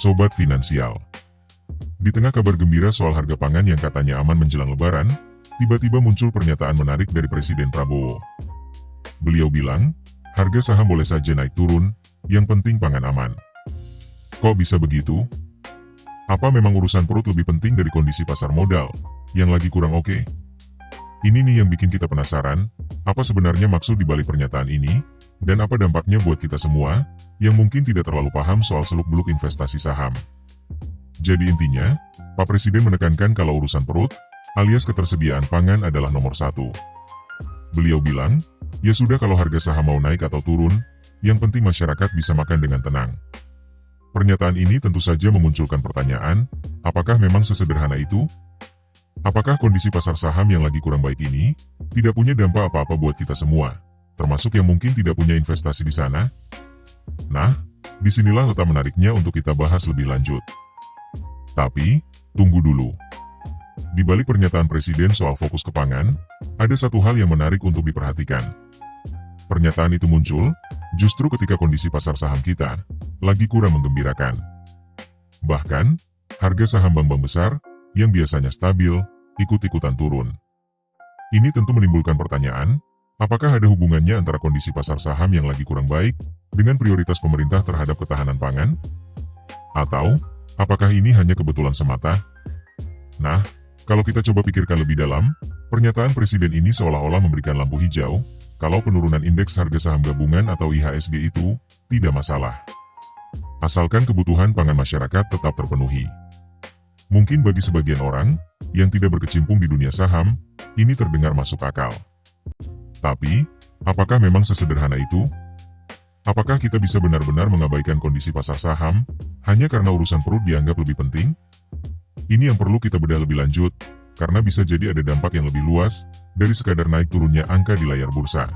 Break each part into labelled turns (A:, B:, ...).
A: Sobat Finansial. Di tengah kabar gembira soal harga pangan yang katanya aman menjelang Lebaran, tiba-tiba muncul pernyataan menarik dari Presiden Prabowo. Beliau bilang, harga saham boleh saja naik turun, yang penting pangan aman. Kok bisa begitu? Apa memang urusan perut lebih penting dari kondisi pasar modal, yang lagi kurang oke? Ini nih yang bikin kita penasaran, apa sebenarnya maksud dibalik pernyataan ini, dan apa dampaknya buat kita semua, yang mungkin tidak terlalu paham soal seluk-beluk investasi saham. Jadi intinya, Pak Presiden menekankan kalau urusan perut, alias ketersediaan pangan adalah nomor satu. Beliau bilang, ya sudah kalau harga saham mau naik atau turun, yang penting masyarakat bisa makan dengan tenang. Pernyataan ini tentu saja memunculkan pertanyaan, apakah memang sesederhana itu? Apakah kondisi pasar saham yang lagi kurang baik ini, tidak punya dampak apa-apa buat kita semua, termasuk yang mungkin tidak punya investasi di sana? Nah, disinilah letak menariknya untuk kita bahas lebih lanjut. Tapi, tunggu dulu. Di balik pernyataan Presiden soal fokus ke pangan, ada satu hal yang menarik untuk diperhatikan. Pernyataan itu muncul, justru ketika kondisi pasar saham kita lagi kurang menggembirakan. Bahkan, harga saham bank-bank besar, yang biasanya stabil, ikut-ikutan turun. Ini tentu menimbulkan pertanyaan, apakah ada hubungannya antara kondisi pasar saham yang lagi kurang baik, dengan prioritas pemerintah terhadap ketahanan pangan? Atau, apakah ini hanya kebetulan semata? Nah, kalau kita coba pikirkan lebih dalam, pernyataan Presiden ini seolah-olah memberikan lampu hijau, kalau penurunan indeks harga saham gabungan atau IHSG itu, tidak masalah. Asalkan kebutuhan pangan masyarakat tetap terpenuhi. Mungkin bagi sebagian orang, yang tidak berkecimpung di dunia saham, ini terdengar masuk akal. Tapi, apakah memang sesederhana itu? Apakah kita bisa benar-benar mengabaikan kondisi pasar saham, hanya karena urusan perut dianggap lebih penting? Ini yang perlu kita bedah lebih lanjut, karena bisa jadi ada dampak yang lebih luas, dari sekadar naik turunnya angka di layar bursa.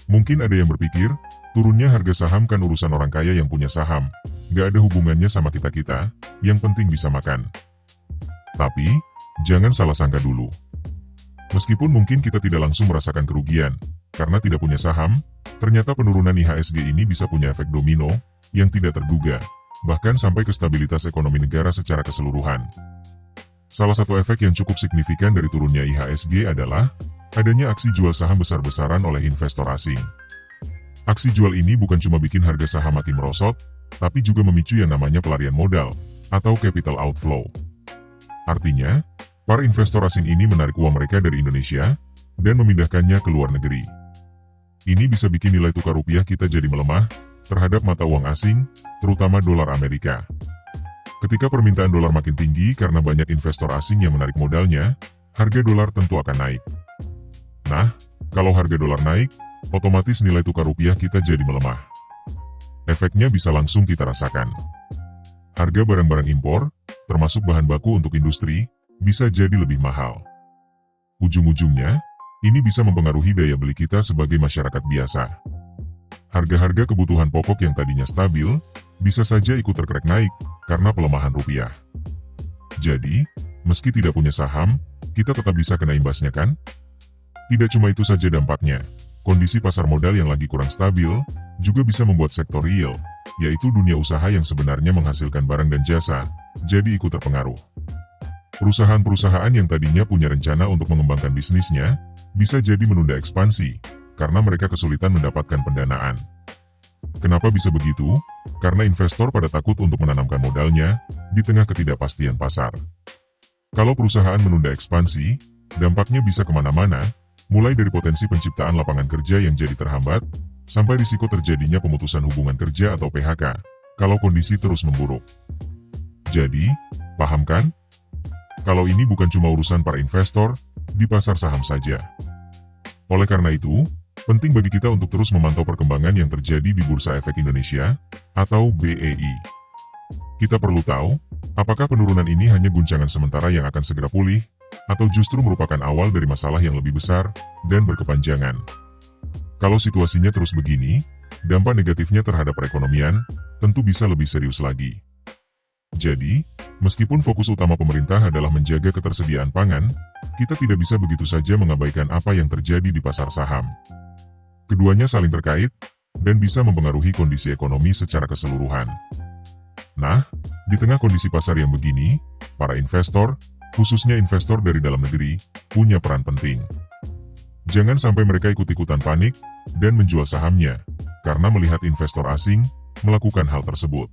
A: Mungkin ada yang berpikir, turunnya harga saham kan urusan orang kaya yang punya saham, gak ada hubungannya sama kita-kita, yang penting bisa makan. Tapi, jangan salah sangka dulu. Meskipun mungkin kita tidak langsung merasakan kerugian, karena tidak punya saham, ternyata penurunan IHSG ini bisa punya efek domino, yang tidak terduga, bahkan sampai ke stabilitas ekonomi negara secara keseluruhan. Salah satu efek yang cukup signifikan dari turunnya IHSG adalah, adanya aksi jual saham besar-besaran oleh investor asing. Aksi jual ini bukan cuma bikin harga saham makin merosot, tapi juga memicu yang namanya pelarian modal, atau capital outflow. Artinya, para investor asing ini menarik uang mereka dari Indonesia, dan memindahkannya ke luar negeri. Ini bisa bikin nilai tukar rupiah kita jadi melemah, terhadap mata uang asing, terutama dolar Amerika. Ketika permintaan dolar makin tinggi karena banyak investor asing yang menarik modalnya, harga dolar tentu akan naik. Nah, kalau harga dolar naik, otomatis nilai tukar rupiah kita jadi melemah. Efeknya bisa langsung kita rasakan. Harga barang-barang impor, termasuk bahan baku untuk industri, bisa jadi lebih mahal. Ujung-ujungnya, ini bisa mempengaruhi daya beli kita sebagai masyarakat biasa. Harga-harga kebutuhan pokok yang tadinya stabil, bisa saja ikut terkerek naik, karena pelemahan rupiah. Jadi, meski tidak punya saham, kita tetap bisa kena imbasnya kan? Tidak cuma itu saja dampaknya, kondisi pasar modal yang lagi kurang stabil, juga bisa membuat sektor real, yaitu dunia usaha yang sebenarnya menghasilkan barang dan jasa, jadi ikut terpengaruh. Perusahaan-perusahaan yang tadinya punya rencana untuk mengembangkan bisnisnya, bisa jadi menunda ekspansi, karena mereka kesulitan mendapatkan pendanaan. Kenapa bisa begitu? Karena investor pada takut untuk menanamkan modalnya, di tengah ketidakpastian pasar. Kalau perusahaan menunda ekspansi, dampaknya bisa kemana-mana, mulai dari potensi penciptaan lapangan kerja yang jadi terhambat, sampai risiko terjadinya pemutusan hubungan kerja atau PHK, kalau kondisi terus memburuk. Jadi, paham kan? Kalau ini bukan cuma urusan para investor, di pasar saham saja. Oleh karena itu, penting bagi kita untuk terus memantau perkembangan yang terjadi di Bursa Efek Indonesia, atau BEI. Kita perlu tahu, apakah penurunan ini hanya guncangan sementara yang akan segera pulih, atau justru merupakan awal dari masalah yang lebih besar, dan berkepanjangan. Kalau situasinya terus begini, dampak negatifnya terhadap perekonomian, tentu bisa lebih serius lagi. Jadi, meskipun fokus utama pemerintah adalah menjaga ketersediaan pangan, kita tidak bisa begitu saja mengabaikan apa yang terjadi di pasar saham. Keduanya saling terkait, dan bisa mempengaruhi kondisi ekonomi secara keseluruhan. Nah, di tengah kondisi pasar yang begini, para investor, khususnya investor dari dalam negeri, punya peran penting. Jangan sampai mereka ikut-ikutan panik dan menjual sahamnya, karena melihat investor asing melakukan hal tersebut.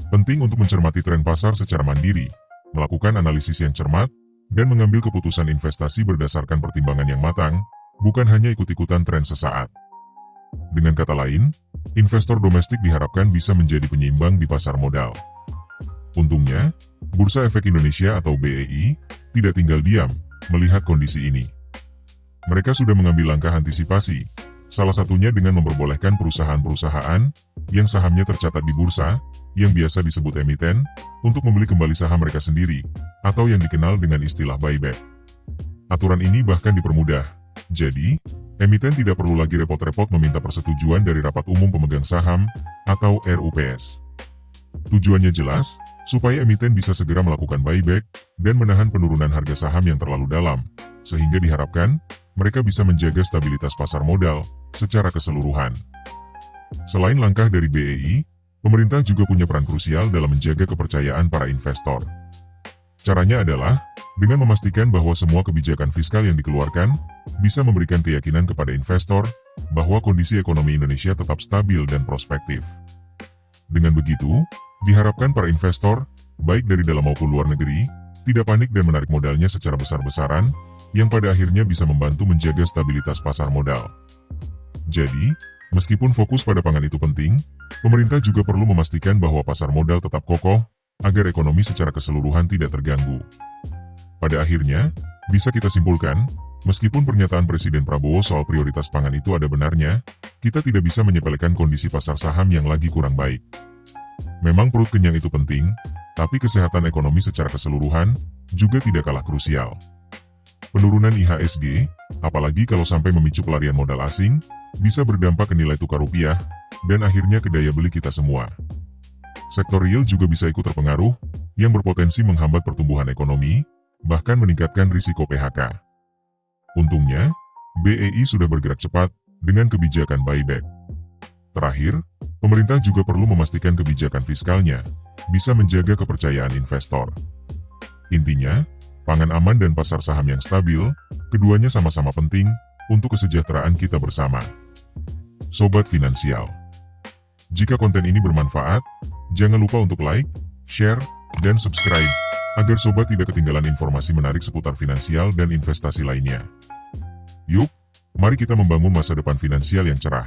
A: Penting untuk mencermati tren pasar secara mandiri, melakukan analisis yang cermat, dan mengambil keputusan investasi berdasarkan pertimbangan yang matang, bukan hanya ikut-ikutan tren sesaat. Dengan kata lain, investor domestik diharapkan bisa menjadi penyeimbang di pasar modal. Untungnya, Bursa Efek Indonesia atau BEI tidak tinggal diam melihat kondisi ini. Mereka sudah mengambil langkah antisipasi, salah satunya dengan memperbolehkan perusahaan-perusahaan yang sahamnya tercatat di bursa, yang biasa disebut emiten, untuk membeli kembali saham mereka sendiri, atau yang dikenal dengan istilah buyback. Aturan ini bahkan dipermudah, jadi, emiten tidak perlu lagi repot-repot meminta persetujuan dari Rapat Umum Pemegang Saham, atau RUPS. Tujuannya jelas, supaya emiten bisa segera melakukan buyback, dan menahan penurunan harga saham yang terlalu dalam, sehingga diharapkan, mereka bisa menjaga stabilitas pasar modal secara keseluruhan. Selain langkah dari BEI, pemerintah juga punya peran krusial dalam menjaga kepercayaan para investor. Caranya adalah dengan memastikan bahwa semua kebijakan fiskal yang dikeluarkan bisa memberikan keyakinan kepada investor bahwa kondisi ekonomi Indonesia tetap stabil dan prospektif. Dengan begitu, diharapkan para investor, baik dari dalam maupun luar negeri, tidak panik dan menarik modalnya secara besar-besaran, yang pada akhirnya bisa membantu menjaga stabilitas pasar modal. Jadi, meskipun fokus pada pangan itu penting, pemerintah juga perlu memastikan bahwa pasar modal tetap kokoh, agar ekonomi secara keseluruhan tidak terganggu. Pada akhirnya, bisa kita simpulkan, meskipun pernyataan Presiden Prabowo soal prioritas pangan itu ada benarnya, kita tidak bisa menyepelekan kondisi pasar saham yang lagi kurang baik. Memang perut kenyang itu penting, tapi kesehatan ekonomi secara keseluruhan juga tidak kalah krusial. Penurunan IHSG, apalagi kalau sampai memicu pelarian modal asing, bisa berdampak ke nilai tukar rupiah, dan akhirnya ke daya beli kita semua. Sektor real juga bisa ikut terpengaruh, yang berpotensi menghambat pertumbuhan ekonomi, bahkan meningkatkan risiko PHK. Untungnya, BEI sudah bergerak cepat, dengan kebijakan buyback. Terakhir, pemerintah juga perlu memastikan kebijakan fiskalnya, bisa menjaga kepercayaan investor. Intinya, pangan aman dan pasar saham yang stabil, keduanya sama-sama penting, untuk kesejahteraan kita bersama. Sobat Finansial, jika konten ini bermanfaat, jangan lupa untuk like, share, dan subscribe, agar sobat tidak ketinggalan informasi menarik seputar finansial dan investasi lainnya. Yuk, mari kita membangun masa depan finansial yang cerah.